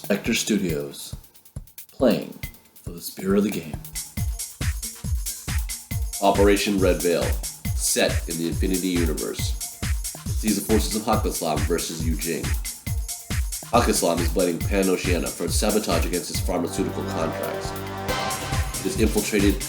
Spectre Studios, playing for the spirit of the game. Operation Red Veil, set in the Infinity Universe. It sees the forces of Haqqislam versus Jing. Haqqislam is blaming Pan-Oceania for its sabotage against its pharmaceutical contracts. It has infiltrated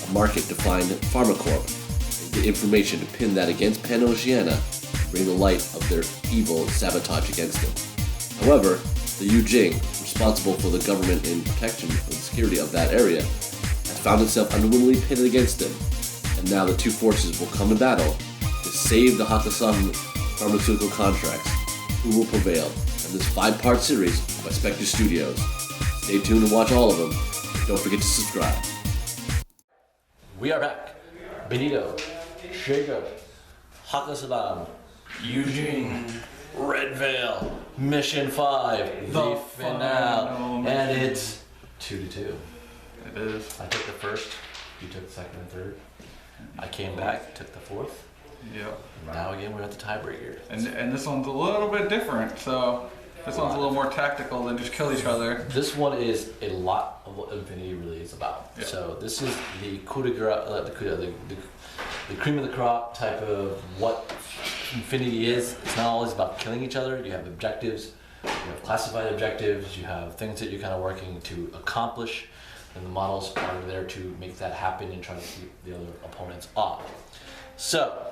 a market-defined pharmacorp and get information to pin that against Pan-Oceania and bring the light of their evil sabotage against it. However, the Jing, responsible for the government and protection of the security of that area, has found itself unwillingly pitted against them, and now the two forces will come to battle to save the Haqqislam pharmaceutical contracts. Who will prevail? In this 5-part series by Spectre Studios. Stay tuned and watch all of them. And don't forget to subscribe. We are back. Benito, Jacob, Haqqislam, Jing, Red Veil, Mission 5, the finale, and it's 2-2. It is. I took the first, you took the second and third. I came back, took the fourth. Yep. Now again, we're at the tiebreaker. And this one's a little bit different, so this one's a little more tactical than just kill each other. This one is a lot of what Infinity really is about. Yep. So this is the coup de grace, the cream of the crop type of what Infinity is. It's not always about killing each other. You have objectives, you have classified objectives, you have things that you're kind of working to accomplish, and the models are there to make that happen and try to keep the other opponents off. So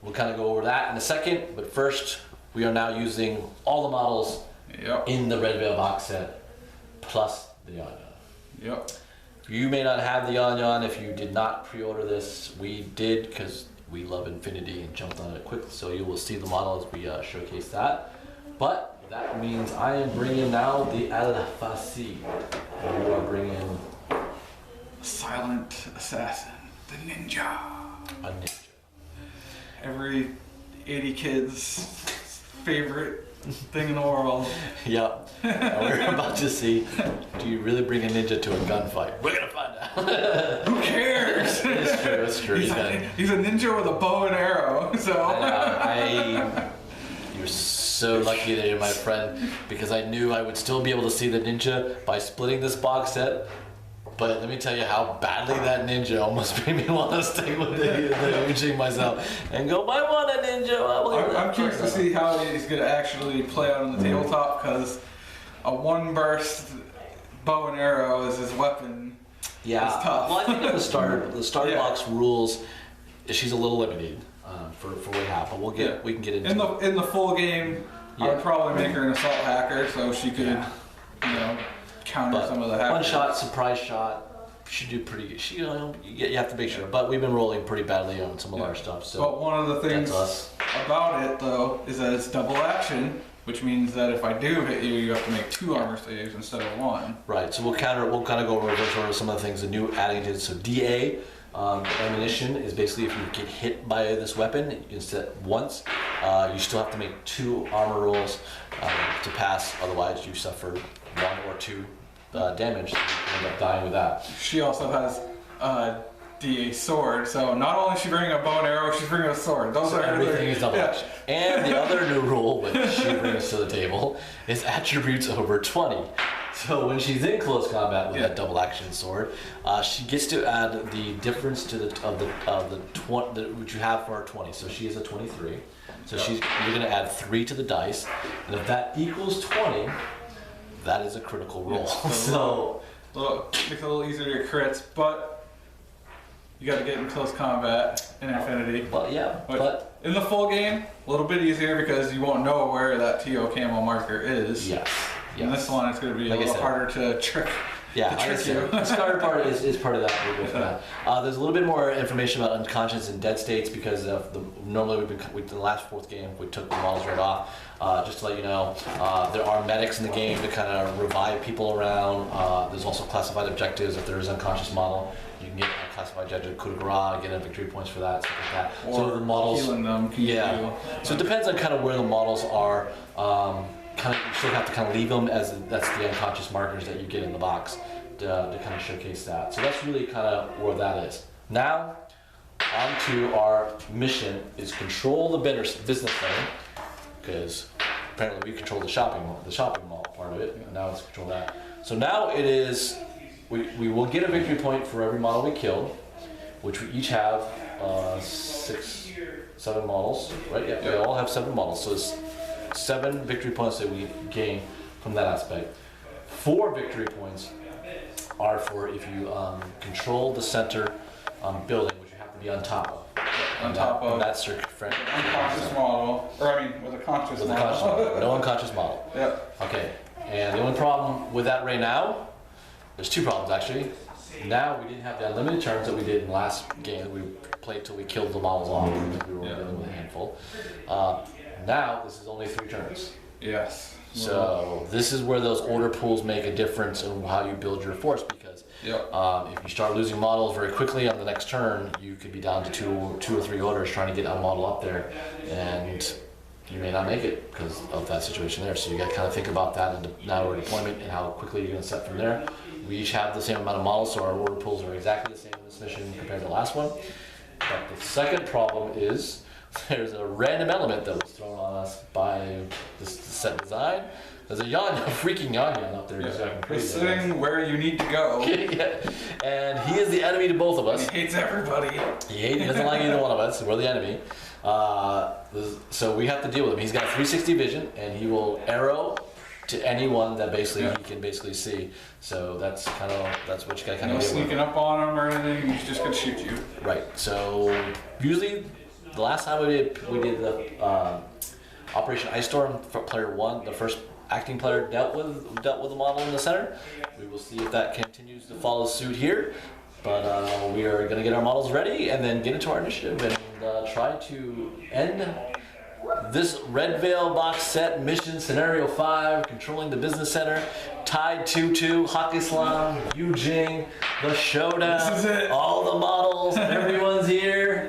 we'll kind of go over that in a second, but first we are now using all the models in the Red Veil box set, plus the Yon. Yep. You may not have the Yon if you did not pre-order this. We did because we love Infinity and jumped on it quickly, so you will see the model as we showcase that. But that means I am bringing now the Al-Fasi, and you are bringing Silent Assassin, the ninja. a ninja. Every 80 kid's favorite thing in the world. Yep. And we're about to see, do you really bring a ninja to a gunfight? We're gonna find out. Who cares? It's true, it's true. He's a ninja with a bow and arrow, so. You're so lucky there, my friend, because I knew I would still be able to see the ninja by splitting this box set. But let me tell you how badly that ninja almost made me want to stick with the Jing myself and go, I want a ninja. I'm curious to see how he's going to actually play out on the tabletop, because a one-burst bow and arrow is his weapon. Yeah, it's tough. Well, I think at the starter box rules, she's a little limited for what we have, but we can get into it. In the full game, I would probably make her an assault hacker, so she could, counter some of the hackers. One shot, surprise shot, should do pretty good. You have to make sure, but we've been rolling pretty badly on some of our stuff. So. But one of the things about it, though, is that it's double action, which means that if I do hit you, you have to make 2 armor saves instead of 1. Right. So we'll kind of go reverse order some of the things the new adding to it. So DA. Ammunition is basically if you get hit by this weapon instead once, you still have to make 2 armor rolls to pass. Otherwise, you suffer 1 or 2 damage. You end up dying with that. She also has a DA sword, so not only is she bringing a bow and arrow, she's bringing a sword. Everything is double action. And the other new rule, which she brings to the table, is attributes over 20. So when she's in close combat with that double action sword, she gets to add the difference to the 20 which you have for her 20. So she is a 23. So you're going to add 3 to the dice, and if that equals 20, that is a critical roll. So makes it a little easier to crits, but you got to get in close combat in Infinity. Well, yeah, but in the full game, a little bit easier because you won't know where that TO camo marker is. Yes. In this one, it's going to be a little harder to trick. Yeah, the starter part is part of that. We'll go for that. There's a little bit more information about unconscious and dead states because normally in the last 4th game we took the models right off. Just to let you know, there are medics in the game to kind of revive people around. There's also classified objectives. If there is an unconscious model, you can get a classified objective, coup de grace, get a victory points for that, stuff like that. Or so the models, healing them. So it depends on kind of where the models are. You still have to kind of leave them as that's the unconscious markers that you get in the box to kind of showcase that. So that's really kind of where that is. Now, on to our mission is control the business center, because apparently we control the shopping mall part of it, and now let's control that. So now it is, we will get a victory point for every model we killed, which we each have 7 models, right? Yeah, we all have 7 models, so it's 7 victory points that we gain from that aspect. 4 victory points are for if you control the center building, which you have to be on top of. On top of that circuit frame. Unconscious model, or I mean, with a conscious With a model. conscious model. No unconscious model. Yep. Okay. And the only problem with that right now, there's 2 problems actually. Now we didn't have the unlimited turns that we did in the last game. We played till we killed the models off. We were dealing with a handful. Now this is only 3 turns. Yes. So this is where those order pools make a difference in how you build your force, because if you start losing models very quickly on the next turn, you could be down to 2 or 3 orders trying to get a model up there, and you may not make it because of that situation there. So you got to kind of think about that in now order deployment and how quickly you're going to set from there. We each have the same amount of models, so our order pools are exactly the same in this mission compared to the last one. But the second problem is there's a random element that was thrown on us by this set design. There's a freaking Yan up there. Just acting He's crazy. sitting where you need to go. Yeah. And he is the enemy to both of us. He hates everybody. He doesn't like either one of us. We're the enemy. So we have to deal with him. He's got 360 vision, and he will arrow to anyone that basically he can basically see. So that's what you got to kind No of deal sneaking with. up on him or anything. He's just gonna shoot you. Right. So usually, the last time we did the Operation Ice Storm for player 1, the first acting player dealt with the model in the center. We will see if that continues to follow suit here. But we are going to get our models ready and then get into our initiative and try to end this Red Veil box set mission scenario 5, controlling the business center, tied 2-2, Haqqislam, Jing, the showdown, This is it. all the models, everyone's here.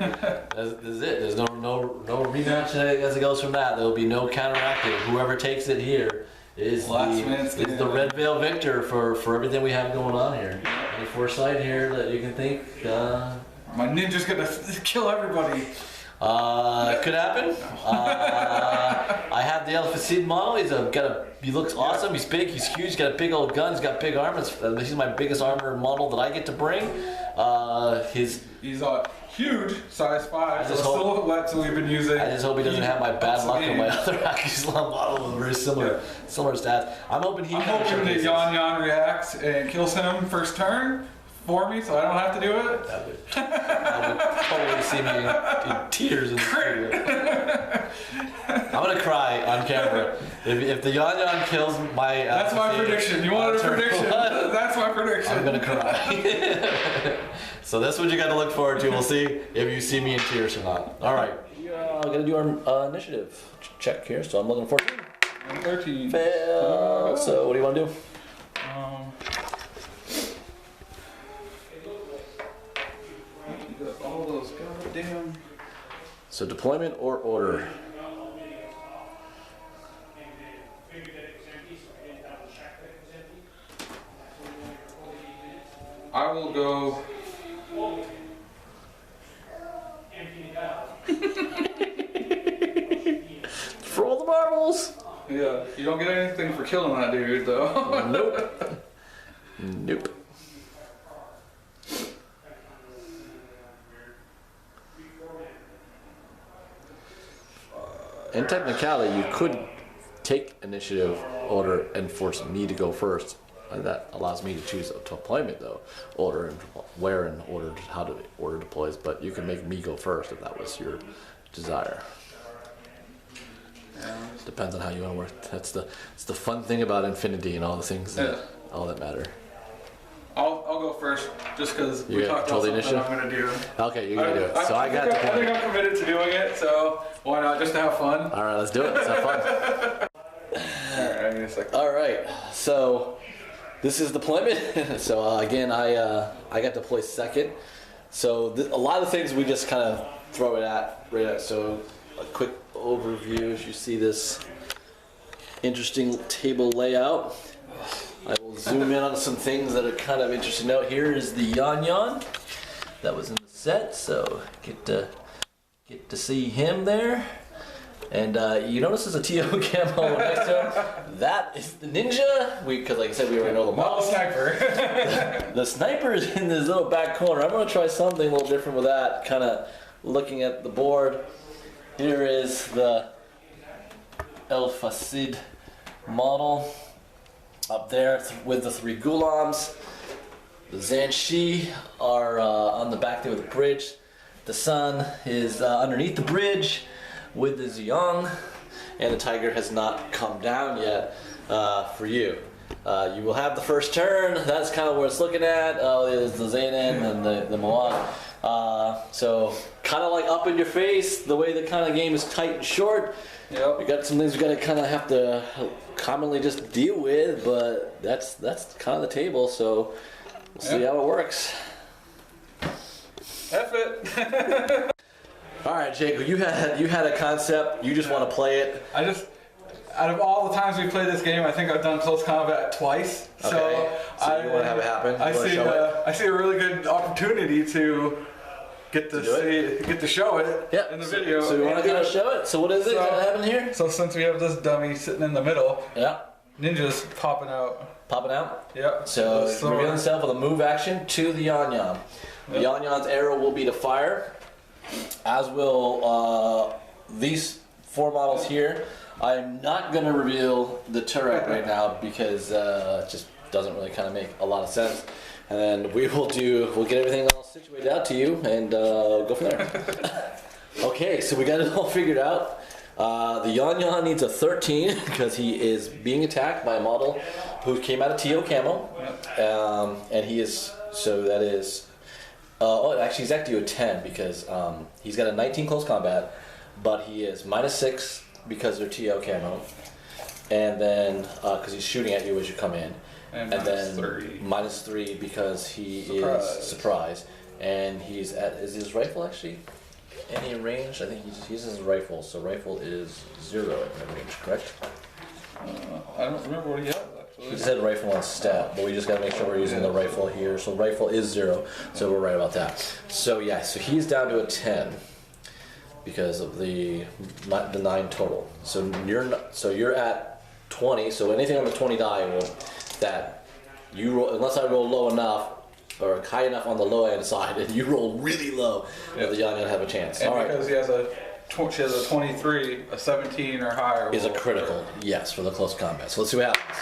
This is it. There's no rematch as it goes from that. There'll be no counteracting. Whoever takes it here is the Red Veil victor for everything we have going on here. Any foresight here that you can think? My ninja's gonna kill everybody. Could happen. I have the Alpha Seed model. He looks awesome. He's big. He's huge. He's got a big old gun. He's got big armor. This is my biggest armor model that I get to bring. He's a huge size 5. just So hope- silhouettes that we've been using. I just hope he doesn't have my bad luck on my other Haqqislam model with very similar stats. I'm hoping I'm hoping that Yan reacts and kills him first turn for me, so I don't have to do it. That would totally see me in tears in the studio. I'm gonna cry on camera if the Yan kills my. That's my prediction. You wanted a prediction? That's my prediction. I'm gonna cry. So that's what you got to look forward to. We'll see if you see me in tears or not. All right. We're gonna do our initiative check here. So I'm looking forward to 13. fail. So what do you want to do? You got all those goddamn. So deployment or order? I will go. Roll the marbles. Yeah, you don't get anything for killing that dude, though. Nope. Nope. In technicality, you could take initiative order and force me to go first. And that allows me to choose a deployment though, order and where and order how to order deploys. But you can make me go first if that was your desire. Depends on how you want to work. It's the fun thing about Infinity and all the things that all that matter. I'll go first, just because we You talked control about the something initiative? I'm gonna do. Okay, you're gonna do it. So I got I think deployment. I'm committed to doing it, so why not? Just to have fun. All right, let's do it. Let's have fun. Alright, give me a second. All right, so this is deployment. So again, I got to deploy second. So a lot of things we just kind of throw it at right at. So a quick overview as you see this interesting table layout. I will zoom in on some things that are kind of interesting. Note here is the Yan that was in the set, so get to see him there. And you notice there's a TO camo next to him. That is the ninja. Because like I said, we already know the Not model. the sniper. The sniper is in this little back corner. I'm going to try something a little different with that. Kind of looking at the board. Here is the El Fasid model. Up there with the 3 Gulams. The Zanshi are on the back there with the bridge. The sun is underneath the bridge with the Ziyang, and the tiger has not come down yet for you. You will have the first turn. That's kind of where it's looking at. There's the Zainin and the Moab. So kind of like up in your face, the way the kind of game is tight and short. Yep. We got some things we got to kind of have to commonly just deal with, but that's kind of the table. So we'll see how it works. F it. All right, Jake, you had a concept. You just want to play it. Out of all the times we played this game, I think I've done close combat twice. Okay. So you want to have it happen? I see a really good opportunity to get to show it in the video. So you want to kind of show it? So what is it that happened here? So since we have this dummy sitting in the middle, Yeah. ninja's popping out. Popping out? Yep. So So- reveal himself with a move action to the Yan Yan. The Yan Yan's arrow will be to fire, as will these 4 models here. I'm not going to reveal the turret right now because it just doesn't really kind of make a lot of sense. And then we'll get everything all situated out to you and go from there. Okay, so we got it all figured out. The Yan Yan needs a 13 because he is being attacked by a model who came out of TO camo. And he is, so that is, actually he's actually a 10 because he's got a 19 close combat, but he is -6 because they're TO camo. And then, because he's shooting at you as you come in. And then -3. -3 because he is surprised. And he's at, is his rifle actually any range? I think he uses his rifle, so rifle is 0 in range, correct? I don't remember what he has actually. He said rifle on stat, but we just gotta make sure we're using the rifle here. So rifle is 0, so we're right about that. So yeah, so he's down to a 10 because of the 9 total. So you're at 20. So anything on the 20 die will that you roll, unless I roll low enough or high enough on the low end side, and you roll really low, the Yan Yan have a chance. And All right. because she has a 23, a 17 or higher Is a will- critical, yes, for the close combat. So let's see what happens.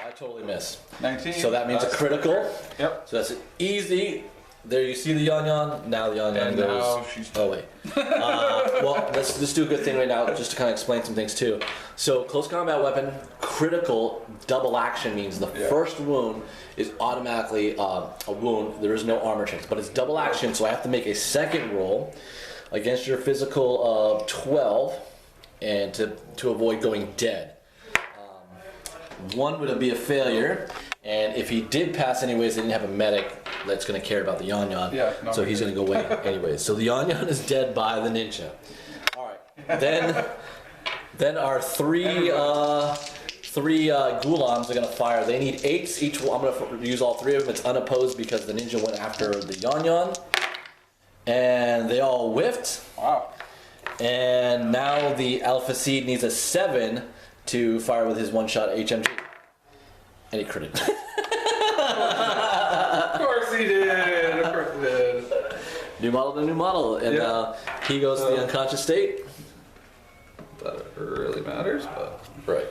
I totally miss. 19. So that means a That's- critical. Yep. So that's easy. There you see the Yan Yan. Now the Yan Yan And goes. now she's- Oh wait. Well, let's do a good thing right now, just to kind of explain some things too. So close combat weapon, critical double action means the first wound is automatically a wound. There is no armor checks, but it's double action. So I have to make a second roll against your physical of 12, and to avoid going dead. One would be a failure, and if he did pass anyways, they didn't have a medic that's going to care about the Yan Yan. Yeah, no, so he's going to go away anyways. So the Yan Yan is dead by the ninja. All right. Then our three Gulams are going to fire. They need 8s each. I'm going to use all 3 of them. It's unopposed because the ninja went after the Yan Yan, and they all whiffed. Wow. And now the Alpha Seed needs a 7 to fire with his one-shot HMG. And he critted. Of course he did. Of course he did. New model to new model. And he goes to the unconscious state. That really matters, but Right.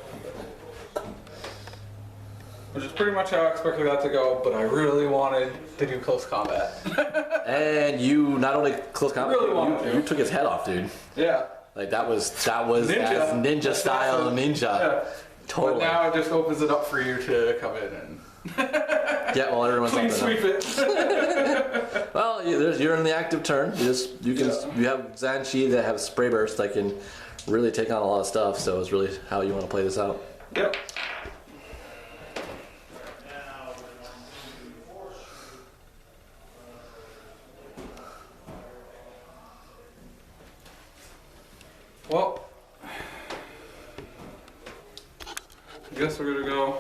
which is pretty much how I expected that to go. But I really wanted to do close combat. And you not only close combat, Really wanted to. you took his head off, dude. Yeah. Like that was Ninja. as ninja style ninja. Yeah. Totally. But now it just opens it up for you to come in and Yeah, well, everyone's clean something sweep else. it. Well, you're in the active turn. You have Zanshi that have spray burst that can really take on a lot of stuff. So it's really how you want to play this out. Yep. Well, I guess we're gonna go.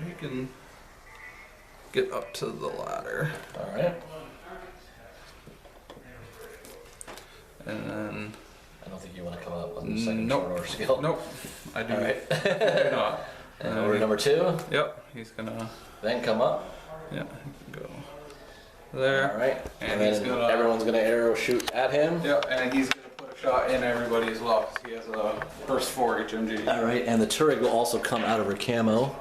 We can get up to the ladder. All right. And then... I don't think you want to come up with the second Nope. short order skill. Nope. I do, All right. I do not. And order number 2. Yep, he's gonna... Then come up. Yeah, he can go there. All right. And then he's gonna... everyone's gonna arrow shoot at him. Yep, and he's gonna put a shot in everybody as well, because he has a burst 4 HMG. All right. And the turret will also come out of her camo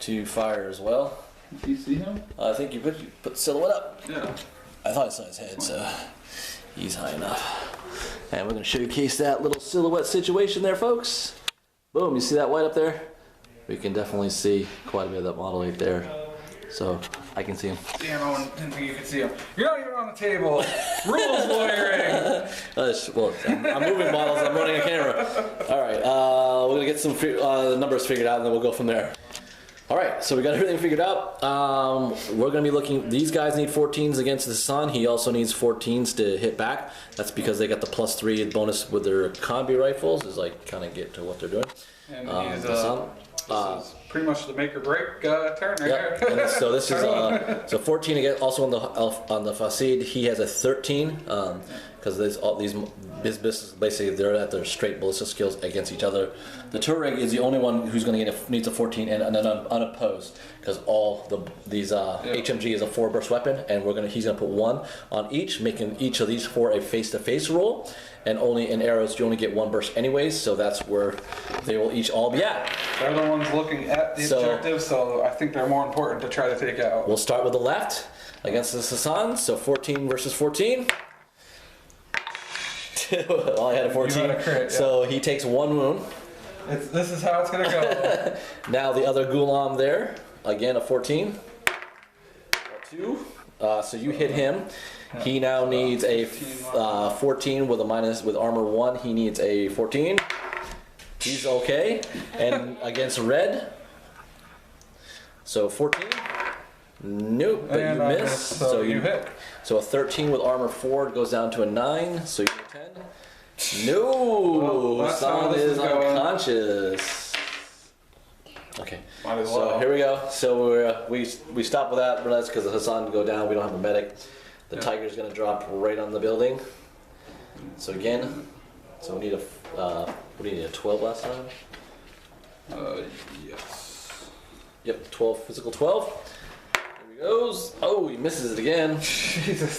to fire as well. Do you see him? I think you put silhouette up. Yeah. I thought I saw his head, so he's high enough. And we're gonna showcase that little silhouette situation there, folks. Boom, you see that white up there? We can definitely see quite a bit of that model right there. So I can see him. Damn, I didn't think you could see him. You're not even on the table. Rules lawyering. Well, I'm moving models, I'm running a camera. All right, we're gonna get some numbers figured out and then we'll go from there. All right, so we got everything figured out. We're gonna be looking, these guys need 14s against the Sun. He also needs 14s to hit back. That's because they got the +3 bonus with their combi rifles, is like kind of get to what they're doing. And he's the Sun. this is pretty much the make or break turn right Yep. here. And so this is so 14 again. Also on the Fasid, he has a 13 because there's all these business basically they're at their straight ballista skills against each other. The Tuareg is the only one who's going to get needs a 14 and then unopposed because all these HMG is a 4 burst weapon and he's gonna put 1 on each, making each of these 4 a face-to-face roll. And only in arrows you only get 1 burst anyways, so that's where they will each all be at. They're the ones looking at the objective, so I think they're more important to try to take out. We'll start with the left against the Sasan, so 14 versus 14. Well, I had a 14, You had a crit, yeah. so he takes 1 wound. This is how it's gonna go. Now the other Ghulam there, again a 14. 2. So you hit him. He now needs a 14 with a minus with armor 1. He needs a 14. He's okay. And against red, so 14. Nope, but And you I miss. miss, so you hit. So a 13 with armor 4 goes down to a 9. So you get 10. No, Well, that's how Sam this is is going. unconscious. Okay. Might as So well. here we go. So we stop with that, but that's because the Hassan go down. We don't have a medic. The Tiger's gonna drop right on the building. So again, so we need a what do you need, a 12 last time? Yes. Yep, 12 physical 12. Here he goes. Oh, he misses it again. Jesus.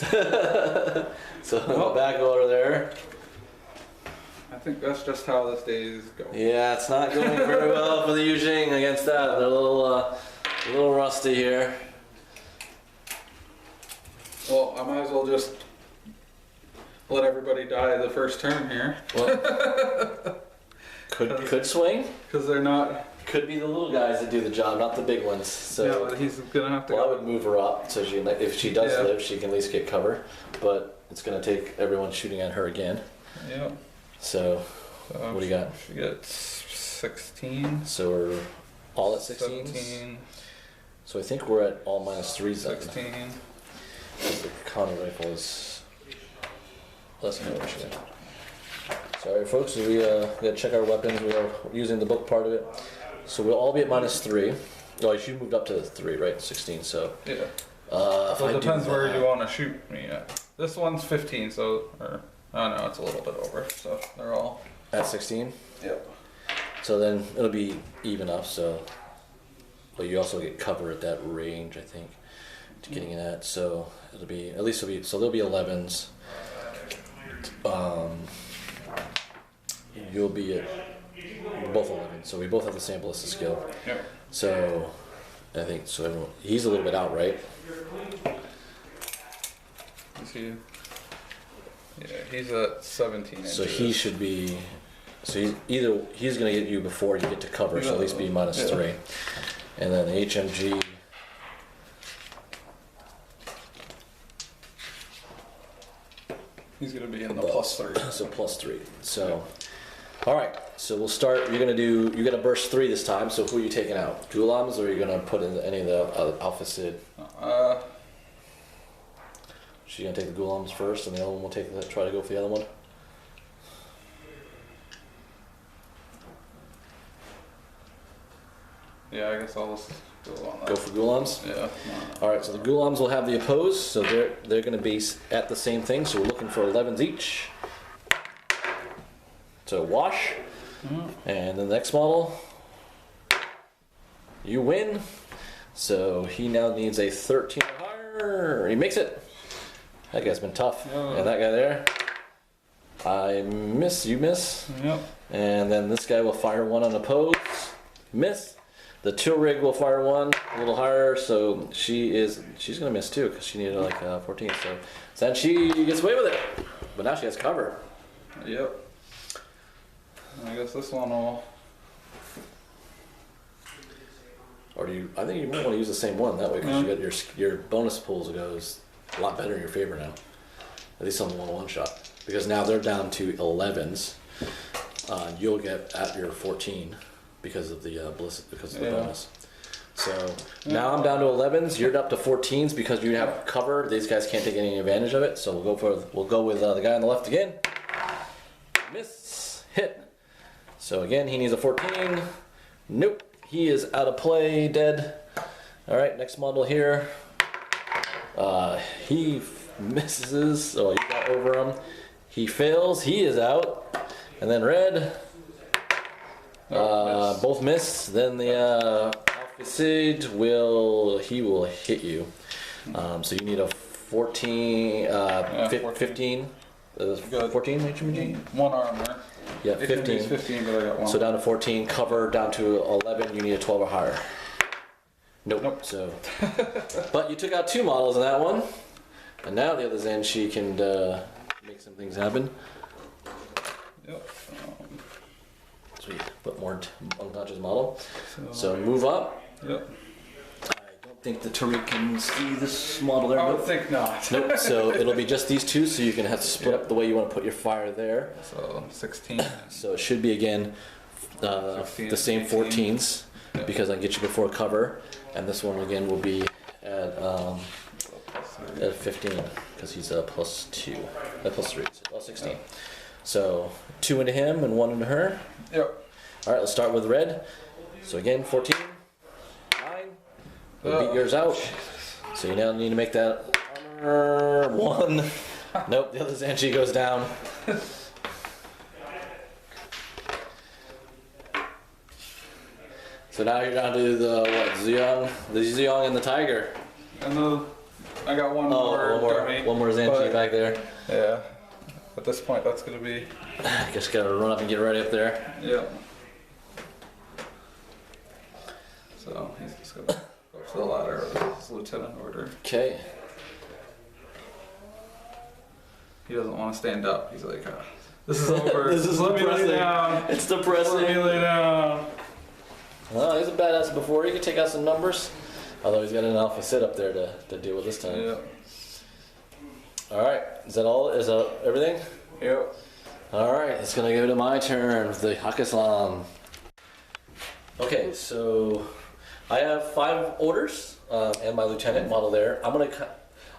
So back order there. I think that's just how this day is going. Yeah, it's not going very well for the Jing against that. They're a little rusty here. Well, I might as well just let everybody die the first turn here. Well, could swing. Because they're not... Could be the little guys that do the job, not the big ones. So, yeah, but he's gonna have to well, I go. would move her up so if she does Yeah. live, she can at least get cover. But it's gonna take everyone shooting at her again. Yeah. So, So what do you got? She gets 16. So we're all at 16. 17. So I think we're at all -3s then. 16. Because the counter rifle is less motion. Sorry, folks. We gotta check our weapons. We are using the book part of it. So we'll all be at -3. Oh, you moved up to 3, right? 16. So. Yeah. If So I it do depends where that- you want to shoot me at. This one's 15, so... oh no, it's a little bit over, so they're all... At 16. Yep. So then it'll be even up. So. But you also get cover at that range, I think, to getting it at. So it'll be at least so there'll be 11s. You'll be at both 11, so we both have the same ballista skill. Yep. So I think so. Everyone, he's a little bit out, right? Is he... Yeah, he's at 17 inches. So he should be. So he's gonna get you before you get to cover, so at least be -3, and then the HMG. He's gonna be in the +3. So +3. So, all right. So we'll start. You're gonna burst 3 this time. So who are you taking out? Gulams, or are you gonna put in any of the Alpha Sid? She's gonna take the Gulams first, and the other one will try to go for the other one. Yeah, I guess I'll just go on that. Go for Ghulams? Yeah. All right, so the Ghulams will have the opposed, so they're going to be at the same thing. So we're looking for 11s each. So wash, and the next model, you win. So he now needs a 13 or higher. He makes it. That guy's been tough. And that guy there, I miss. You miss. Yep. And then this guy will fire one on opposed. Miss. The Till Rig will fire one a little higher, so she's gonna miss too because she needed like 14. So then she gets away with it, but now she has cover. Yep. I guess this one will. Or do you? I think you might want to use the same one that way because you got your bonus pulls goes a lot better in your favor now. At least on the one shot because now they're down to 11s. You'll get at your 14 because of the bonus. So now I'm down to 11s. You're up to 14s because you have cover. These guys can't take any advantage of it. So we'll go with the guy on the left again. Miss hit. So again, he needs a 14. Nope, he is out of play, dead. All right, next model here. He misses. So you got over him. He fails. He is out. And then red. Both miss. Then the Alpha will hit you. So you need a 14, 15. 14 HMG? One armor. Yeah, 15. 15, but I got one. So down to 14, cover down to 11. You need a 12 or higher. Nope. So, but you took out 2 models in that one, and now the other Zenshi can make some things happen. Yep. Sweet. Put more unconscious model. So move up. Yep. I don't think the Tariq can see this model there. I would Nope. think not. Nope. So it'll be just these 2. So you can have to split up the way you want to put your fire there. So 16. So it should be again 16, the same 18. 14s because I can get you before cover, and this one again will be at 15 because he's a +2, +3, so 16. So 2 into him and 1 into her. Yep. All right, let's start with red. So again, 14, 9. We'll beat yours out. So you now need to make that armor 1. Nope, the other Zenshi goes down. So now you're down to the Ziyang and the Tiger. And I got one more. One more Zenshi back there. Yeah. At this point, that's gonna be. I guess gotta run up and get right up there. Yep. So he's just gonna go up to the ladder with his lieutenant order. Okay. He doesn't want to stand up. He's like, "This is over. This is Let me depressing. lay down. It's Let me depressing. lay down." Well, he's a badass before. He can take out some numbers. Although he's got an alpha sit up there to deal with this time. Yep. All right. Is that all? Is that everything? Yep. All right. It's gonna go to my turn. The Haqqislam. Okay. So I have 5 orders and my lieutenant model there.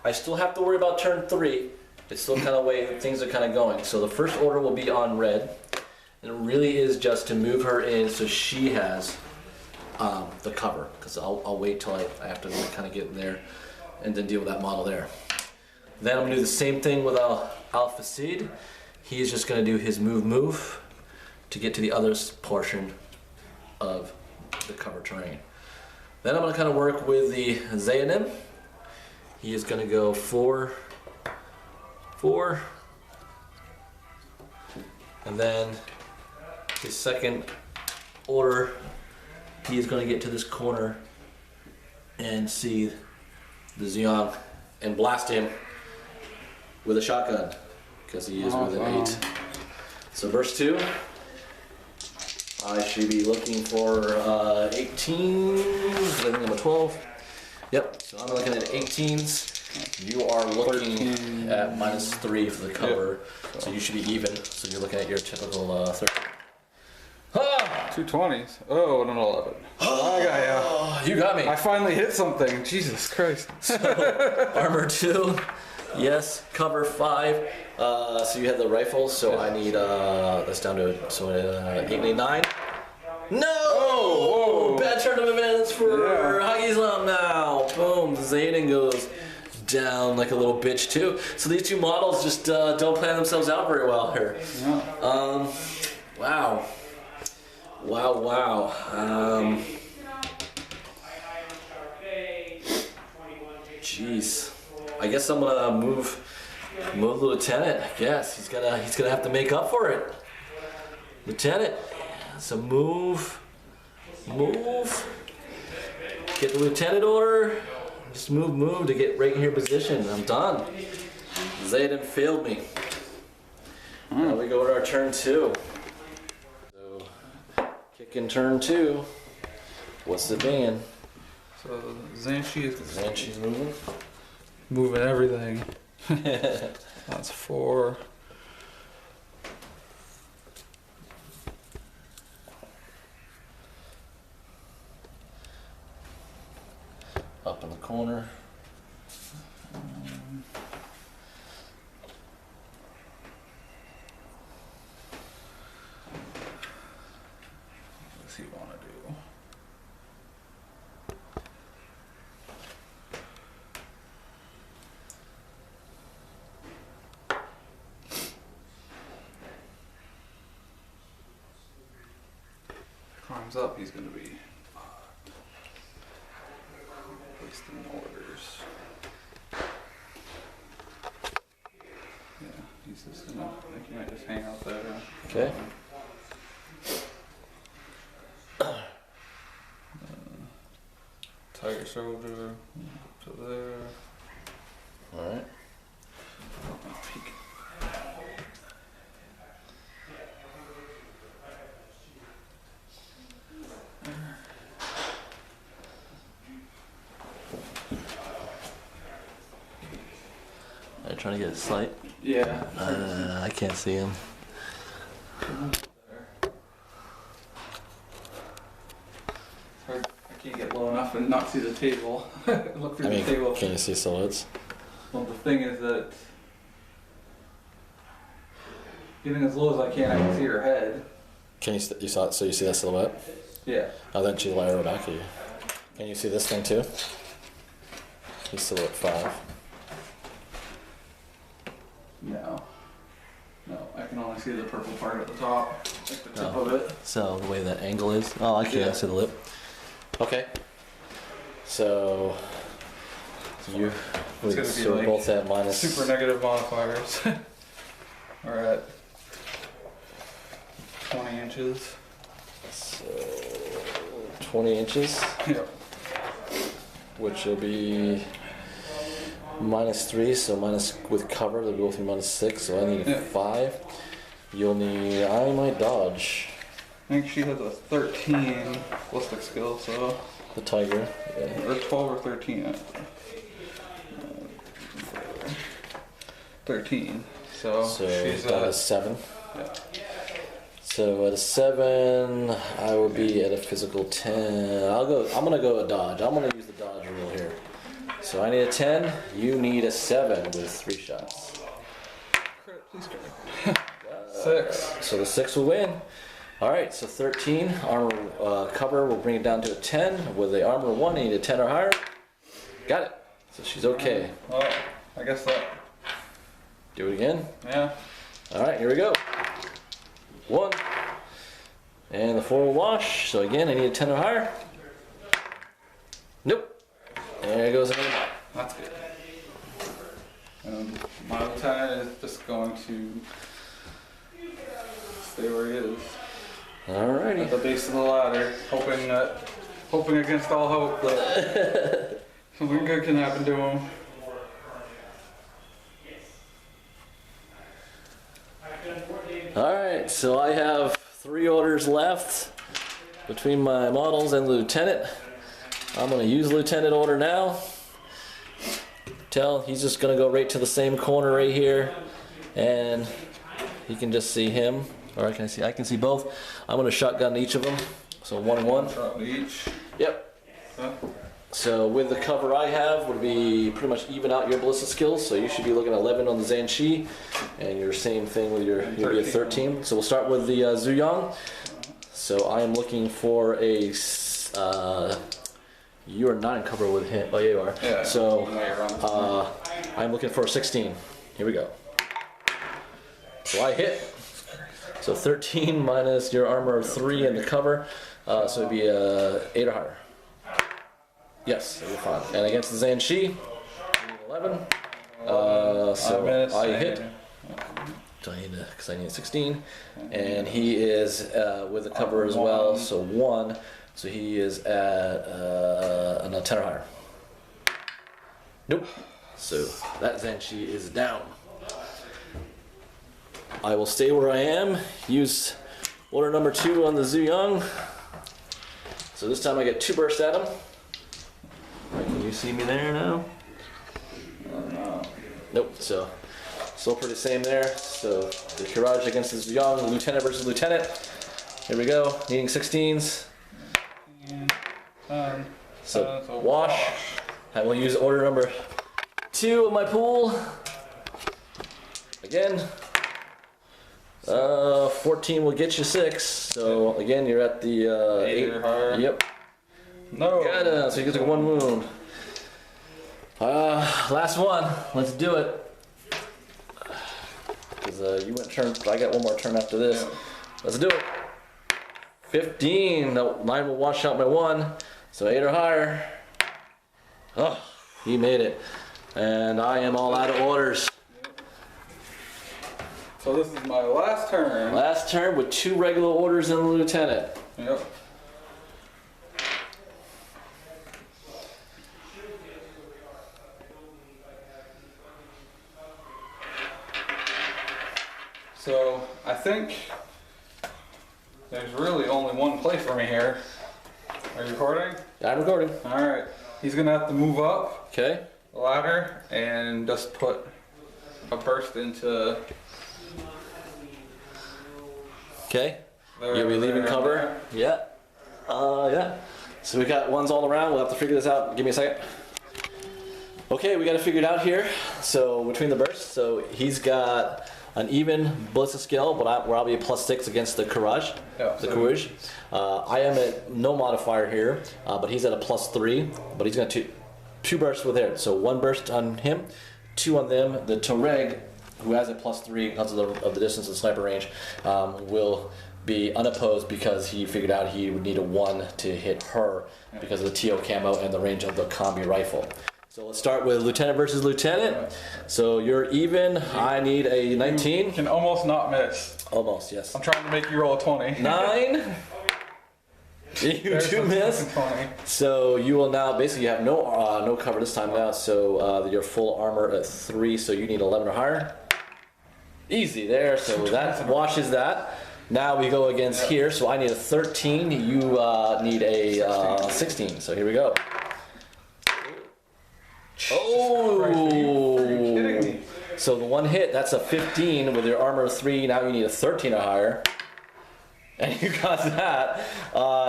I still have to worry about turn 3. It's still kind of way things are kind of going. So the first order will be on red. And it really is just to move her in so she has the cover, because I'll wait till I have to really kind of get in there and then deal with that model there. Then I'm going to do the same thing with Alpha Seed. He's just going to do his move to get to the other portion of the cover terrain. Then I'm going to kind of work with the Zayanim. He is going to go 4, 4, and then his second order, he is going to get to this corner and see the Xiong and blast him with a shotgun because he is with an 8. So verse 2, I should be looking for 18. I think I'm a 12. Yep. So I'm looking at 18s. You are looking at -3 for the cover, so you should be even. So you're looking at your typical 13. Ah! 2 20s. Oh, and an 11. I got ya. Oh, you got me. I finally hit something. Jesus Christ. Armor 2. Yes. Cover 5. So you had the rifle. So I need that's down to 8 and 9. No! Whoa. Bad turn of events. for Yeah. Haqqislam now. Boom. Zayden goes down like a little bitch too. So these two models just don't plan themselves out very well here. Yeah. Wow. Wow. Jeez. I guess I'm gonna move the lieutenant. I guess he's gonna have to make up for it. Lieutenant. So move. Get the lieutenant order. Just move to get right in here position. I'm done. Zayden failed me. Now we go to our turn 2. So kick in turn 2. What's the ban? So Zanshi's Zanshi's moving. moving everything. That's 4. Up in the corner. What's he want to do? Climbs up, he's going to be wasting orders. Yeah, he's just gonna, I think he might just hang out there. Okay. Tiger Soldier to there. All right. Are you trying to get a sight? Yeah. I can't see him. I can't get low enough and not see the table. Look through the table. Can you see silhouettes? Well, the thing is that getting as low as I can see her head. Can you you saw it? So you see that silhouette? Yeah. Oh, then she'll arrow back at you. Can you see this thing too? He's silhouette 5. No. No, I can only see the purple part at the top, like the tip of it. So the way that angle is. Oh, I can't Yeah. see the lip. Okay. So you. It's gonna be So we're like both at minus. Super negative modifiers. We're at 20 inches. So 20 inches, Yep. which will be -3. So minus with cover, they'll both be -6. So I need a Yeah. 5. You'll need. I might dodge I think she has a 13 ballistic skill, so. the tiger. Yeah. Or 12 or 13. 13. So, So she's that at. is 7. Yeah. So at a 7, I will be at a physical 10. I'm gonna go a dodge. I'm gonna use the dodge rule here. So I need a 10. You need a 7 with 3 shots. Crit, please crit. 6. So the 6 will win. All right. So 13 armor cover will bring it down to a 10. With the armor 1, I need a 10 or higher. Got it. So she's okay. Well, I guess that. Do it again. Yeah. All right. Here we go. 1. And the 4 will wash. So again, I need a 10 or higher. Nope. There goes another. That's good. And my lieutenant is just going to stay where he is. At Alrighty. the base of the ladder, hoping against all hope that something good can happen to him. Alright, so I have 3 orders left between my models and the lieutenant. I'm going to use the lieutenant order now. He's just going to go right to the same corner right here, and you can just see him, or I can see both. I'm going to shotgun each of them, so 1 and 1. Shot each. Yep. Huh? So with the cover I have would be pretty much even out your ballistic skills, so you should be looking at 11 on the Zanshi, and your same thing with your, you'll be at 13. So we'll start with the Zuyang. So I am looking for a You are not in cover with him. Oh, yeah, you are. Yeah. So, Layer on. I'm looking for a 16. Here we go. So I hit. So 13 minus your armor of 3 in the cover. So it'd be 8 or higher. Yes, you're fine. And against the Zanshi, 11. So I hit. So I need because I need a 16. And he is with the cover as well. So 1. So he is at a 10 or higher. Nope. So that Zanshi is down. I will stay where I am. Use order number 2 on the Zuyang. So this time I get 2 bursts at him. Can you see me there now? Nope. So still pretty same there. So the Courage against the Zuyang, Lieutenant versus Lieutenant. Here we go. Needing 16s. So wash. I will use order number 2 of my pool. Again. 14 will get you 6. So again, you're at the 8 or higher. Yep. No. Got it. So you get 1 wound. Last one. Let's do it. Because you went turn. I got 1 more turn after this. Yeah. Let's do it. 15. No, mine will wash out my 1. So 8 or higher. Oh, he made it. And I am all out of orders. So this is my last turn. Last turn with 2 regular orders and the Lieutenant. Yep. So I think there's really only one play for me here. Are you recording? Yeah, I'm recording. Alright. He's gonna have to move up Okay. the ladder and just put a burst into Okay. there. You'll be leaving there, cover. there. Yeah. Yeah. So we got ones all around. We'll have to figure this out. Give me a second. Okay, we got to figure it out here. So between the bursts, so he's got an even ballistic skill, but where I'll be a +6 against the Courage. Yeah, The so- Courage. I am at no modifier here, but he's at a +3. But he's going to two bursts with it. So 1 burst on him, 2 on them. The Toreg, who has a +3 because of the distance of the sniper range, will be unopposed because he figured out he would need a 1 to hit her because of the TO camo and the range of the combi rifle. So let's start with Lieutenant versus Lieutenant. So you're even. I need a 19. You can almost not miss. Almost, yes. I'm trying to make you roll a 20. 9. You There's do a miss. fucking 20. So you will now basically have no cover this time now. So your full armor at 3. So you need 11 or higher. Easy there. So that washes that. Now we go against here. So I need a 13. You need a 16. So here we go. Oh! Christ, are you kidding me? So the 1 hit, that's a 15 with your armor of 3. Now you need a 13 or higher. And you got that.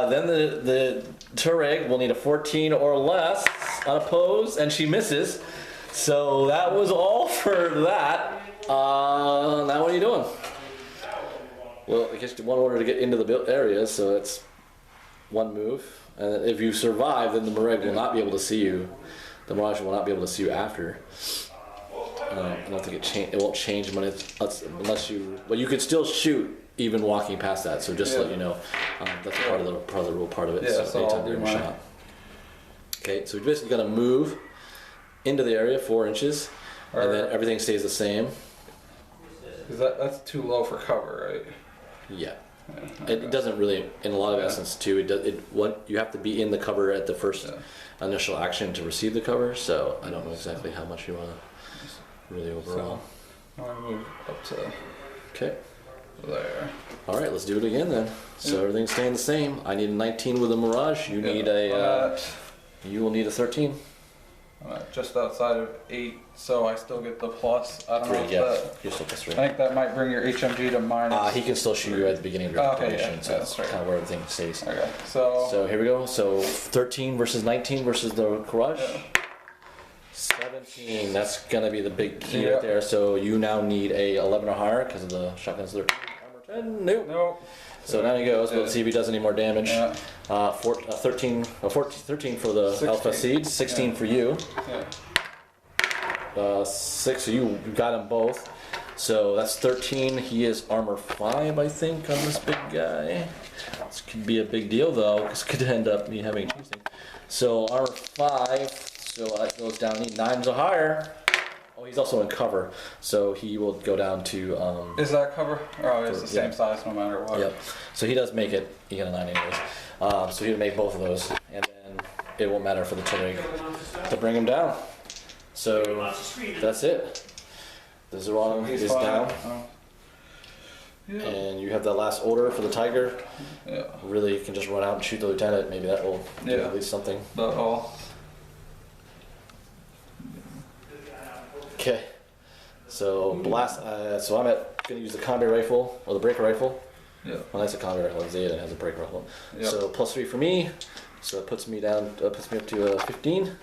Then the Tureg will need a 14 or less unopposed, and she misses. So that was all for that. Now what are you doing? Well, I guess you 1 order to get into the built area, so it's 1 move. And if you survive, then the Moreg will not be able to see you. The Mirage will not be able to see you after. I don't think it won't change when unless you. Well, you could still shoot even walking past that. So just to let you know, that's part of the rule part of it. Yeah, so anytime I'll do you're in mine. shot. Okay, so we basically got to move into the area 4 inches, and then everything stays the same. Because that's too low for cover, right? Yeah. It doesn't really, in a lot of essence too. You have to be in the cover at the first initial action to receive the cover. So I don't know exactly how much you want to really overall. So, I move up to Okay. there. All right, let's do it again then. So everything's staying the same. I need a 19 with a Mirage. You need a. You will need a 13. I'm at just outside of 8, so I still get the plus. I don't know if Yeah, that. you're still +3. I think that might bring your HMG to minus. He can still shoot you at the beginning of your Okay, activation, yeah, so that's that's right. kind of where everything stays. Okay, so So here we go. So 13 versus 19 versus the Courage. 17. That's gonna be the big key Yeah. right there. So you now need a 11 or higher because of the shotgun's 13 armor And nope. Nope. So down he goes. Let's Yeah. see if he does any more damage. Yeah. 13 for the 16. Alpha Seeds. 16 Yeah. for you. Yeah. 6. So you got them both. So that's 13. He is armor 5, I think, on this big guy. This could be a big deal though, because it could end up me having a chasing. So armor 5. So that goes down. He 9s or higher. Oh, he's also in cover, so he will go down to. Is that cover? Oh, it's the same yeah. size no matter what. Yep. So he does make it. He got a 9 anyways. So he'll make both of those, and then it won't matter for the Tilrig to bring him down. So that's it. The Zerano He's is fine. down, Oh. Yeah. and you have the last order for the Tiger. Yeah. Really, you can just run out and shoot the lieutenant. Maybe that will do Yeah. at least something. That all. Okay. So blast. So I'm gonna use the combat rifle or the breaker rifle. Yeah. Well, that's a combat rifle. Zayden has a breaker rifle. Yep. So +3 for me. So it puts me down. Puts me up to 15.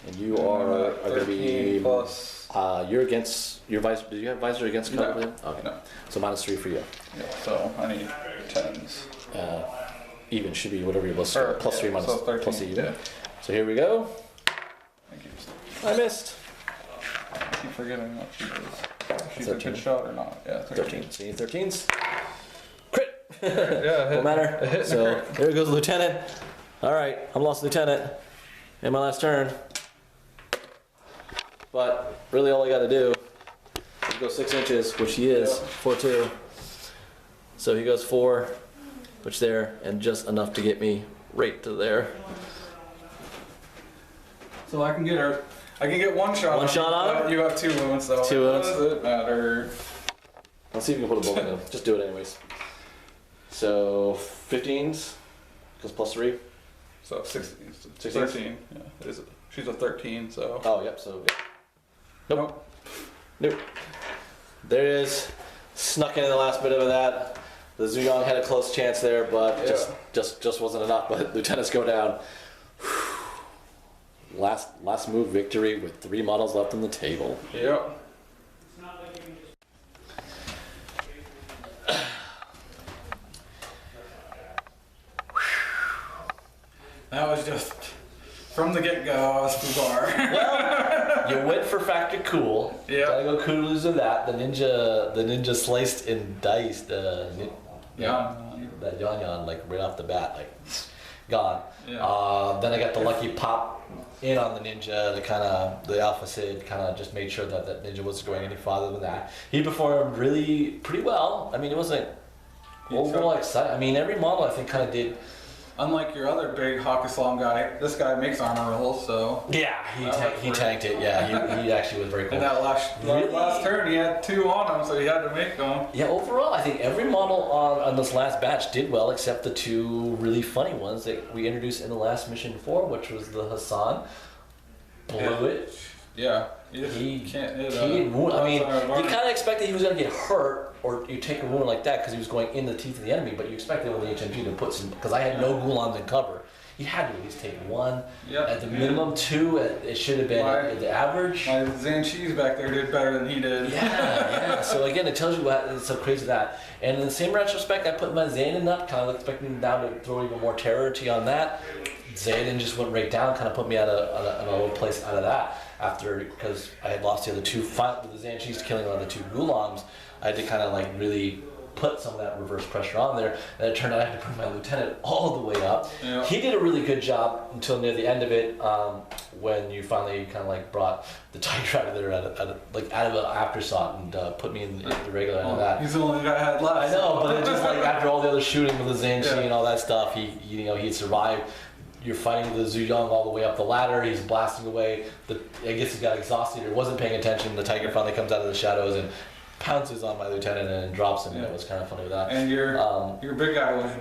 And you are going to be. Plus. You're against your visor. Do you have visor against No. cover? Okay. No. So -3 for you. Yeah. So I need 10s. Even should be whatever your plus Or, +3 yeah, minus so 13, plus even. yeah. So here we go. Thank you. I missed. I keep forgetting what she does. She's a 13. good shot or not? Yeah. 13. So you need 13s. Crit. Yeah. Won't matter. A hit and a So crit. there goes the lieutenant. All right, I'm lost lieutenant in my last turn. But really, all I got to do is go 6 inches, which he is, Yeah. 4-2. So he goes 4, which there, and just enough to get me right to there. So I can get her. I can get one shot. One shot on her? You have 2 wounds though. 2 wounds. What does it matter? Let's see if we can put a bullet in him. Just do it anyways. So 15s, goes +3. So 16. 16? 13. Yeah. Is it? She's a 13. So. Oh, yep. So nope. Nope. There it is. Snuck in the last bit of that. The Zuyong had a close chance there, but Yeah. just wasn't enough. But lieutenants go down. Last move victory with 3 models left on the table. Yep. That was just from the get-go. I was bizarre. Well, you went for factor cool. Yeah. Gotta go kudos of that. The ninja sliced and diced. Yeah. That Yan like right off the bat, like gone. Yeah. Then I got the lucky pop in on the ninja. The Alpha Sid kind of just made sure that that ninja wasn't going any farther than that. He performed really pretty well. I mean, it wasn't overall exciting. I mean, every model I think kind of did. Unlike your other big Haqqislam guy, this guy makes armor rolls, so. Yeah, he tanked it. Yeah, he actually was very cool. In that last turn, he had 2 on him, so he had to make them. Yeah, overall, I think every model on this last batch did well, except the 2 really funny ones that we introduced in the last mission before, which was the Hassan. Blew it. Yeah. He can't hit. I mean, you kind of expected he was going to get hurt or you take a wound like that because he was going in the teeth of the enemy, but you expected with the HMG to put some, because I had no Gulans in cover. You had to at least take 1. Yeah. At the minimum 2, it should have been at the average. My Zanchi's back there did better than he did. Yeah. So again, it tells you what it's so crazy that. And in the same retrospect, I put my Xanon up, kind of expecting him down to throw even more terrority on that. Xanon just went right down, kind of put me at a low place out of that after, because I had lost the other 2 with the Zanchi's killing one of the 2 Gulams. I had to kind of like really put some of that reverse pressure on there, and it turned out I had to bring my lieutenant all the way up. Yeah. He did a really good job until near the end of it, when you finally kind of like brought the Tiger out of there out of an aftershot and put me in the regular end of that. He's the only guy I had left. I know, but it just like after all the other shooting with the Zanchi Yeah. and all that stuff, he survived. You're fighting with the Zuyong all the way up the ladder. He's blasting away. I guess he got exhausted or wasn't paying attention. The Tiger finally comes out of the shadows and pounces on my lieutenant and drops him. Yeah. It was kind of funny with that. And your big guy was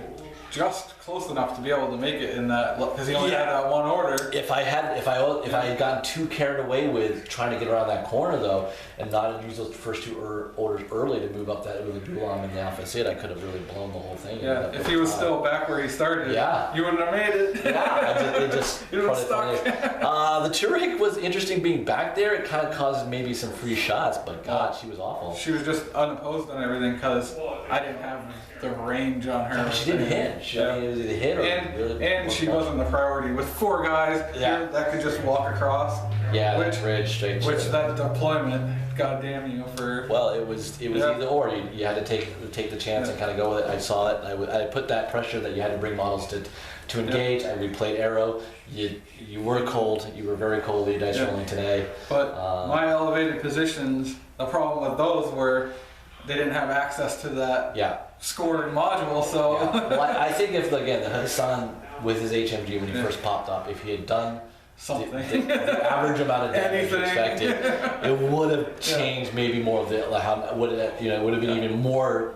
just close enough to be able to make it in that, because he only had that one order. If I had gotten too carried away with trying to get around that corner though, and not use those first two orders early to move up that with the Gulam and the Alpha Sid, I could have really blown the whole thing. Yeah, if he was still back where he started, yeah, you wouldn't have made it. Yeah, it just you would have stuck. The Turek was interesting being back there. It kind of caused maybe some free shots, but God, she was awful. She was just unopposed on everything because I didn't have the range on her. Yeah, but she didn't hit. I mean, it was either hit or and she wasn't the priority. With 4 guys here that could just walk across. Yeah, which bridge straight. That deployment, goddamn you for. Well, it was either or. You had to take the chance and kind of go with it. I saw it. I put that pressure that you had to bring models to engage. We played Arrow. You were cold. You were very cold. The dice rolling today. But my elevated positions. The problem with those were they didn't have access to that scoring module. So well, I think if the Hassan with his HMG when he first popped up, if he had done something, the average amount of damage expected, it would have changed maybe more of the how would it would have been even more.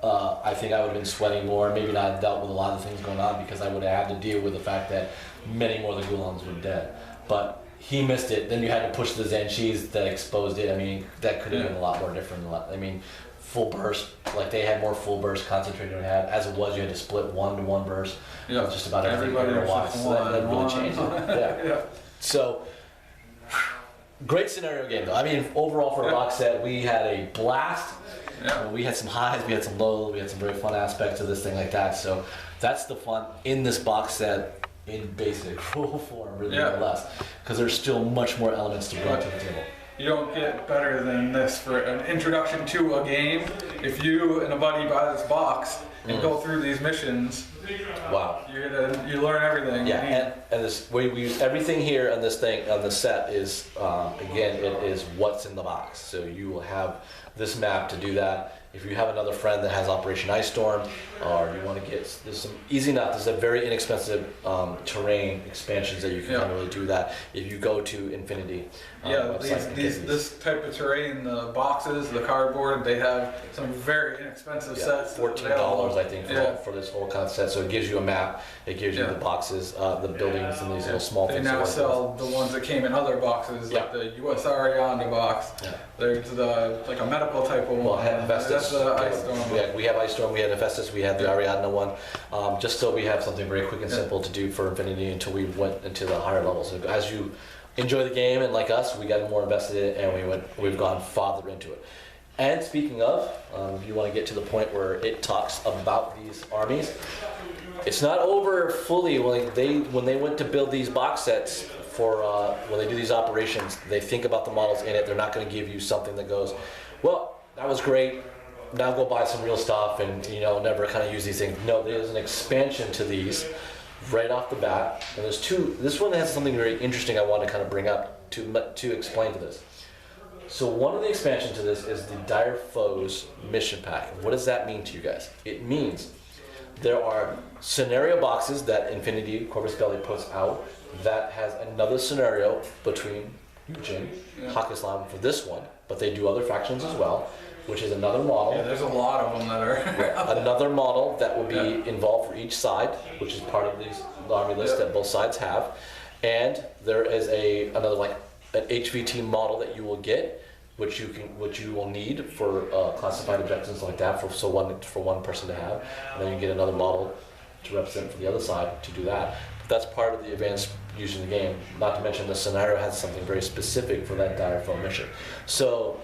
I think I would have been sweating more, maybe not dealt with a lot of things going on because I would have had to deal with the fact that many more of the Gulans were dead. But he missed it. Then you had to push the Zanchis that exposed it. I mean, that could have been a lot more different. I mean, full burst, like they had more full burst concentrated than we had. As it was, you had to split 1-to-1 burst. Yeah, just about everybody watched. So that really changed it. Yeah. So, great scenario game though. I mean, overall for a box set, we had a blast. Yeah. We had some highs, we had some lows, we had some very fun aspects of this thing like that. So that's the fun in this box set in basic rule form, really, more or less, because there's still much more elements to bring to the table. You don't get better than this for an introduction to a game. If you and a buddy buy this box and go through these missions, wow, you learn everything. Yeah, and this we use everything here on this thing on the set is again it is what's in the box. So you will have this map to do that. If you have another friend that has Operation Ice Storm, or you want to get, there's some easy enough. There's a very inexpensive terrain expansions that you can kind of really do that if you go to Infinity. This type of terrain, the boxes, the cardboard, they have some very inexpensive sets. $14, I think, for this whole concept. So it gives you a map. It gives you the boxes, the buildings, and these little small things. They now sell the ones that came in other boxes, like the US Arianda box. Yeah. There's like a medical type of one. Well, Hephaestus. Ice Storm. We have Ice Storm, we had Hephaestus, we had the Ariadne one, just so we have something very quick and simple to do for Infinity until we went into the higher levels. So as you enjoy the game, and like us, we got more invested in it, and we've gone farther into it. And speaking of, if you want to get to the point where it talks about these armies, it's not over fully. When they went to build these box sets for when they do these operations, they think about the models in it. They're not going to give you something that goes, well, that was great. Now go buy some real stuff and never kind of use these things. No, there's an expansion to these right off the bat. And there's two. This one has something very interesting I want to kind of bring up to explain to this. So one of the expansions to this is the Dire Foes mission pack. What does that mean to you guys? It means there are scenario boxes that Infinity Corvus Belli puts out that has another scenario between Jing, Haqqislam for this one, but they do other factions as well, which is another model. Yeah, there's a lot of them that are. Another model that will be involved for each side, which is part of these army lists that both sides have. And there is another like an HVT model that you will get, which you will need for classified objectives like that for one person to have. And then you get another model to represent for the other side to do that. But that's part of the advanced use in the game. Not to mention the scenario has something very specific for that Dire Foe mission. So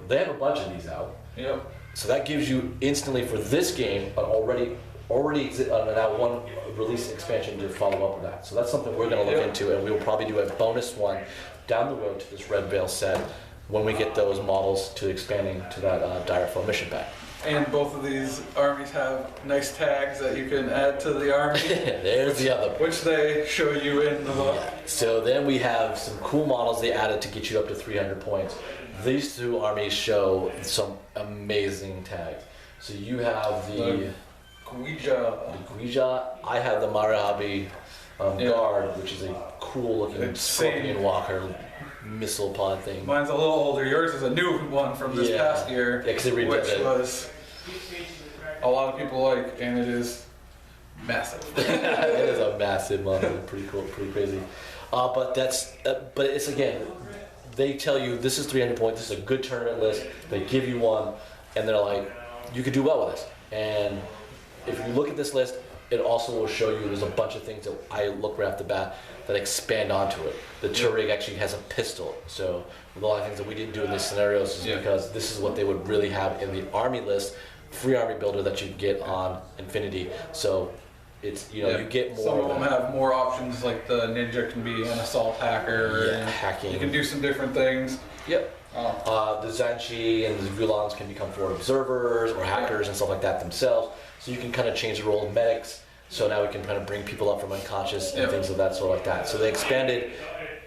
they have a bunch of these out. Yep. So that gives you instantly for this game an already now one release expansion to follow up with that. So that's something we're going to look into, and we will probably do a bonus one down the road to this Red Veil set when we get those models to expanding to that Dire Foe mission pack. And both of these armies have nice tags that you can add to the army. There's the other. Which they show you in the book. Yeah. So then we have some cool models they added to get you up to 300 points. These two armies show some amazing tags. So you have the Guija. I have the Marahabi Guard, which is a cool looking Scorpion Walker missile pod thing. Mine's a little older. Yours is a new one from this past year, which was a lot of people like, and it is massive. It is a massive model, pretty cool, pretty crazy. But it's again, they tell you this is 300 points, this is a good tournament list. They give you one, and they're like, you could do well with this. And if you look at this list, it also will show you there's a bunch of things that I look right off the bat that expand onto it. The Tuareg actually has a pistol, so a lot of things that we didn't do in these scenarios is because this is what they would really have in the army list, free army builder that you get on Infinity. So it's you get more. Some of them have more options, like the ninja can be an assault hacker. Yeah, hacking. You can do some different things. Yep. The Zanshi and the Gulans can become forward observers or hackers and stuff like that themselves. So you can kind of change the role of medics. So now we can kind of bring people up from unconscious and things of that sort like that. So they expanded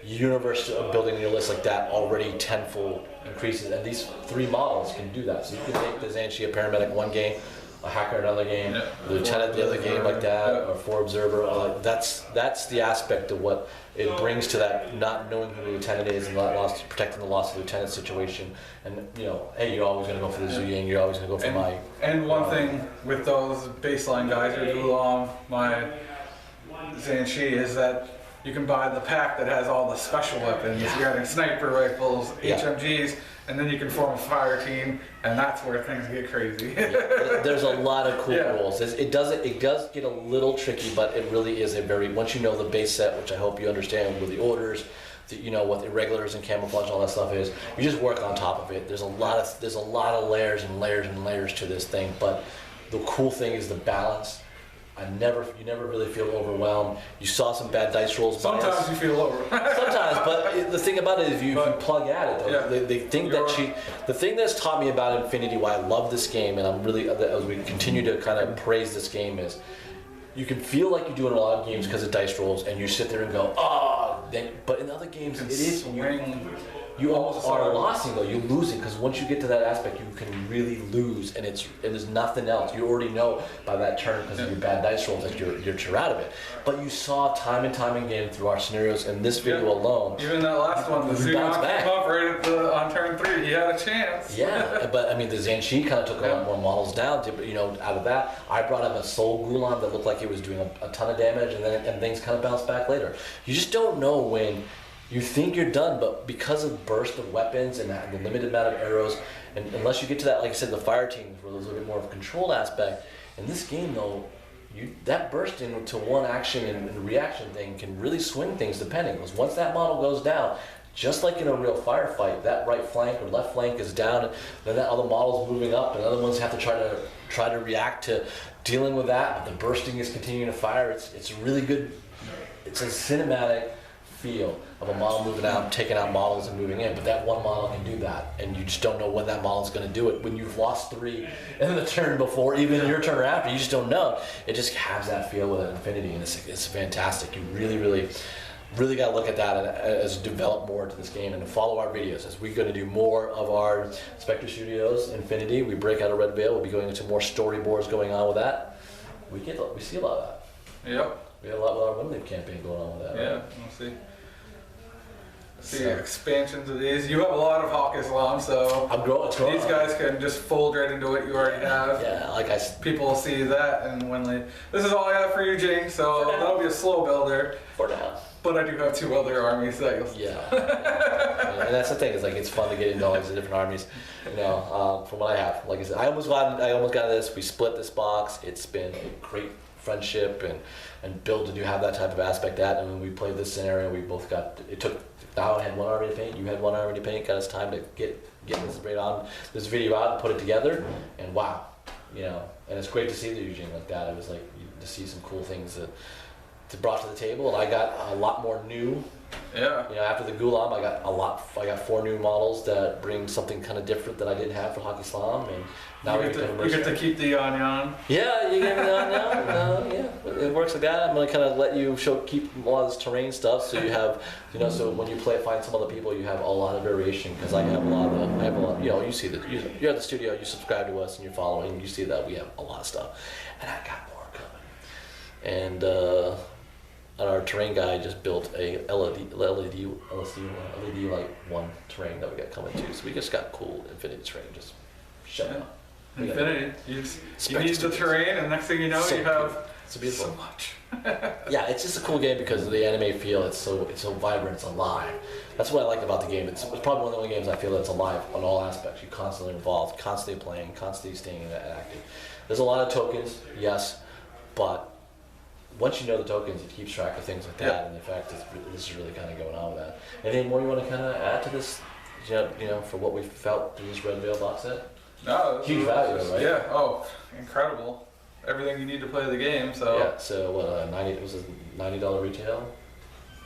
universe of building your list like that already tenfold increases. And these 3 models can do that. So you can make the Zanshi a paramedic one game, a hacker another game, the lieutenant the other game like that, or 4 observer. That's the aspect of what it brings to that not knowing who the lieutenant is and protecting the loss of the lieutenant situation. And hey, you're always going to go for the Zuying, you're always going to go for my. And one thing with those baseline guys, your Gulam, my Zanshi, is that you can buy the pack that has all the special weapons. Yeah. You're getting sniper rifles, HMGs, and then you can form a fire team, and that's where things get crazy. There's a lot of cool rules. It does get a little tricky, but it really is a very, once you know the base set, which I hope you understand with the orders, what the irregulars and camouflage and all that stuff is, you just work on top of it. There's a lot of layers and layers and layers to this thing, but the cool thing is the balance. You never really feel overwhelmed. You saw some bad dice rolls. Sometimes you feel over. Sometimes, but the thing about it is, if you plug at it, though, they think the thing that's taught me about Infinity, why I love this game, and I'm really, as we continue to kind of praise this game, is you can feel like you do in a lot of games because of dice rolls, and you sit there and go, but in other games, it is you almost are losing though. You're losing because once you get to that aspect, you can really lose, and there's nothing else. You already know by that turn because of your bad dice rolls that you're out of it. But you saw time and time again through our scenarios in this video alone. Even that last one, the Zuyang came up right on turn 3. He had a chance. Yeah, but I mean the Zanshi kind of took a lot more models down. Out of that, I brought up a Soul Gulam that looked like it was doing a ton of damage, and things kind of bounced back later. You just don't know when. You think you're done, but because of burst of weapons and the limited amount of arrows, and unless you get to that, like I said, the fire teams where there's a little bit more of a controlled aspect. In this game, though, that burst into one action and reaction thing can really swing things depending. Because once that model goes down, just like in a real firefight, that right flank or left flank is down, and then that other model's moving up, and other ones have to try to react to dealing with that. But the bursting is continuing to fire. It's really good. It's a cinematic feel of a model moving out, taking out models and moving in, but that one model can do that, and you just don't know when that model is going to do it. When you've lost 3 in the turn before, even your turn after, you just don't know. It just has that feel with Infinity, and it's fantastic. You really, really, really got to look at that as develop more into this game and to follow our videos as we're going to do more of our Spectre Studios Infinity. We break out of Red Veil. We'll be going into more storyboards going on with that. We see a lot of that. Yep. We have a lot with our Women League campaign going on with that. Yeah, right? we'll see expansions of these. You have a lot of Haqqislam, so I'm growing. these guys can just fold right into what you already have. Yeah, like people will see that, and when this is all I have for you, Jing. So that'll be a slow builder. For now. But I do have 2 other armies that you'll see. Yeah. And that's the thing. Is like it's fun to get into all these different armies. From what I have, like I said, I almost got this. We split this box. It's been a great friendship and build to have that type of aspect and when we played this scenario we both got I had 1 army to paint, you had 1 army to paint, got us time to get this video out and put it together, and wow, and it's great to see the Eugene like that. It was like to see some cool things that brought to the table, and I got a lot more new. Yeah. After the Gulam, I got 4 new models that bring something kind of different that I didn't have for Haqqislam, and now you get to keep the Yan. Yeah, you get the Yan. Yeah, it works like that. I'm gonna kind of let you keep a lot of this terrain stuff, so you have, so when you find some other people, you have a lot of variation because I have a lot. You see that you're at the studio, you subscribe to us, and you're following. You see that we have a lot of stuff, and I got more coming, and. Our terrain guy just built a LED like 1 terrain that we got coming too. So we just got cool Infinity terrain just showing up. Infinity. You need the terrain, and next thing you know, you have It's a beautiful. So much. Yeah, it's just a cool game because of the anime feel. It's so vibrant. It's alive. That's what I like about the game. It's probably one of the only games I feel that's alive on all aspects. You're constantly involved, constantly playing, constantly staying active. There's a lot of tokens, yes, but once you know the tokens, it keeps track of things like that. Yeah. And in fact, this is really kind of going on with that. Anything more you want to kind of add to this? You know, for what we felt through this Red Veil box set? No, Huge value, right? Yeah. Oh, incredible. Everything you need to play the game. So. Yeah. So what? It was a $90 retail.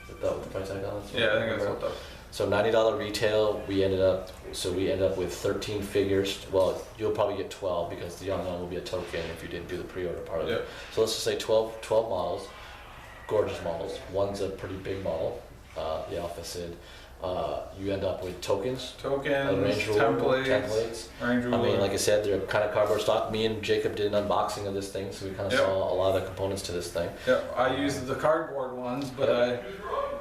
Is that what the price tag on it? Yeah, I think that's what. So $90 retail. We ended up with 13 figures. Well, you'll probably get 12 because the unknown will be a token if you didn't do the pre-order part of it. So let's just say 12 models, gorgeous models. One's a pretty big model, the Alpha Sid. You end up with tokens, range ruler, templates. Range ruler. I mean, like I said, they're kind of cardboard stock. Me and Jacob did an unboxing of this thing, so we kind of saw a lot of the components to this thing. Yeah, I used the cardboard ones, but I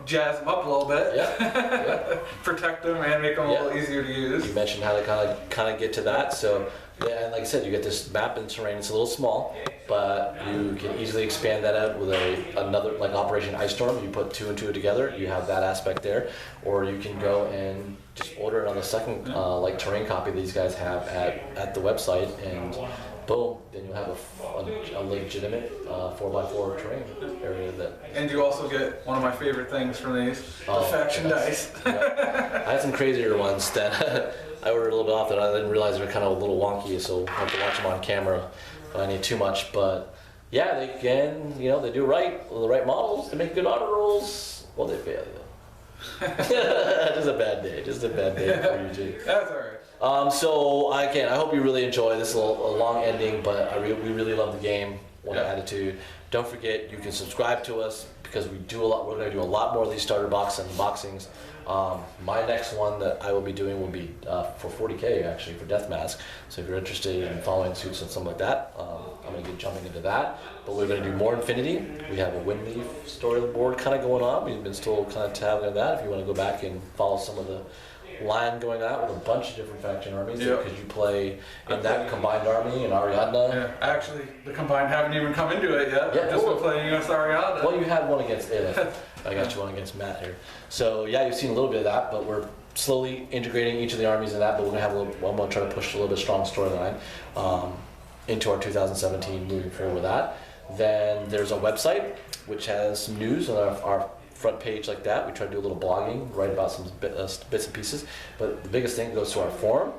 jazz them up a little bit. Yeah. Protect them and make them a little easier to use. You mentioned how to kind of get to that. So yeah, and like I said, you get this map and terrain. It's a little small, but you can easily expand that out with another like Operation Ice Storm. You put 2 and 2 together. You have that aspect there, or you can go and just order it on the second like terrain copy these guys have at the website, and boom, then you'll have a legitimate 4x4 terrain area that. And you also get one of my favorite things from these, the faction dice. Yeah. I had some crazier ones that I ordered a little bit off that I didn't realize they were kind of a little wonky, so I have to watch them on camera. But I need too much, but yeah, they can, they do the right models, they make good auto rolls. Well, they fail though. Just a bad day for you, Jing. That's alright. So I hope you really enjoy this. A long ending, but we really love the game. What attitude. Don't forget, you can subscribe to us because we're going to do a lot more of these starter box unboxings. My next one that I will be doing will be for 40K actually for Death Mask. So if you're interested in following suits and something like that, I'm going to get jumping into that. But we're going to do more Infinity. We have a Windleaf storyboard kind of going on. We've been still kind of tabbing on that. If you want to go back and follow some of the line going out with a bunch of different faction armies because you play in that combined army in Ariadna. Yeah, actually, the combined haven't even come into it yet. Yeah, I've just been playing US Ariadna. Well, you had one against Aelith. I got you one against Matt here. So yeah, you've seen a little bit of that, but we're slowly integrating each of the armies in that. But we're gonna have I'm gonna try to push a little bit strong storyline into our 2017 moving forward with that. Then there's a website which has some news on our front page like that. We try to do a little blogging, write about some bits and pieces. But the biggest thing goes to our forum,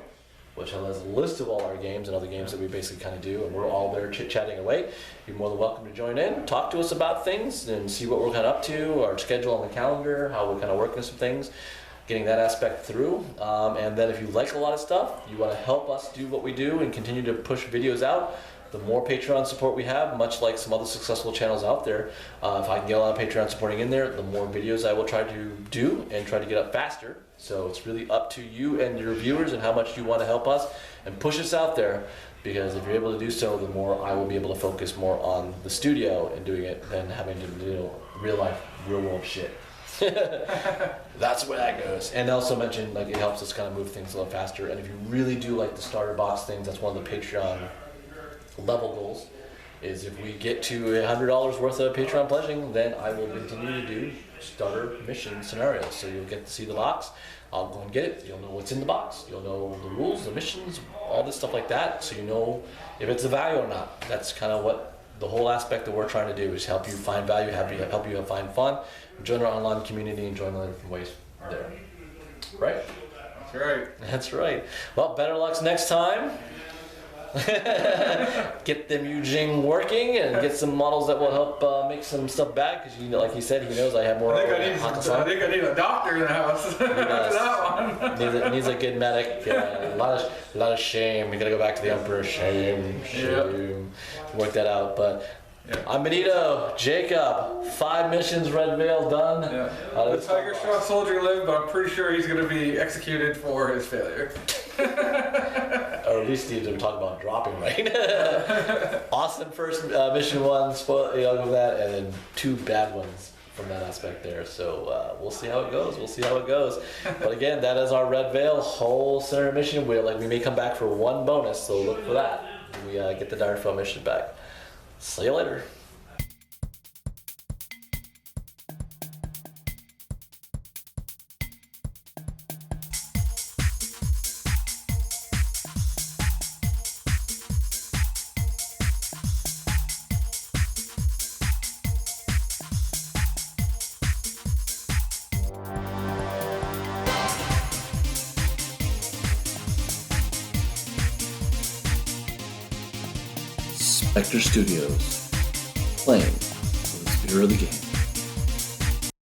which has a list of all our games and other games that we basically kind of do, and we're all there chit-chatting away. You're more than welcome to join in, talk to us about things, and see what we're kind of up to, our schedule on the calendar, how we're kind of working some things, getting that aspect through. And then if you like a lot of stuff, you want to help us do what we do and continue to push videos out, the more Patreon support we have, much like some other successful channels out there, if I can get a lot of Patreon supporting in there, the more videos I will try to do and try to get up faster. So it's really up to you and your viewers and how much you want to help us and push us out there, because if you're able to do so, the more I will be able to focus more on the studio and doing it than having to do real life, real world shit. That's where that goes. And also mention, like, it helps us kind of move things a little faster. And if you really do like the starter box things, that's one of the Patreon level goals, is if we get to $100 worth of Patreon pledging, then I will continue to do starter mission scenarios. So you'll get to see the box, I'll go and get it, you'll know what's in the box, you'll know the rules, the missions, all this stuff like that, so you know if it's a value or not. That's kind of what the whole aspect that we're trying to do, is help you find value, help you find fun, join our online community, and join other different ways there. Right? That's right. That's right. Well, better lucks next time. Get them Jing working and get some models that will help make some stuff back, because like he said, he knows I have more. I think I need a doctor in the house after that one. Needs a good medic. A lot of shame. We gotta go back to the Emperor. Shame. Work that out. But I'm Benito. Jacob. 5 missions. Red Veil done. The Tiger Straw Soldier lived, but I'm pretty sure he's gonna be executed for his failure. Or at least he's talking about dropping, right? Awesome first mission one, spoil that, and then 2 bad ones from that aspect there. So we'll see how it goes. But again, that is our Red Veil whole center mission. We may come back for 1 bonus, so look for that. We get the Direfell mission back. See you later. Spectre Studios, playing for the spirit of the game.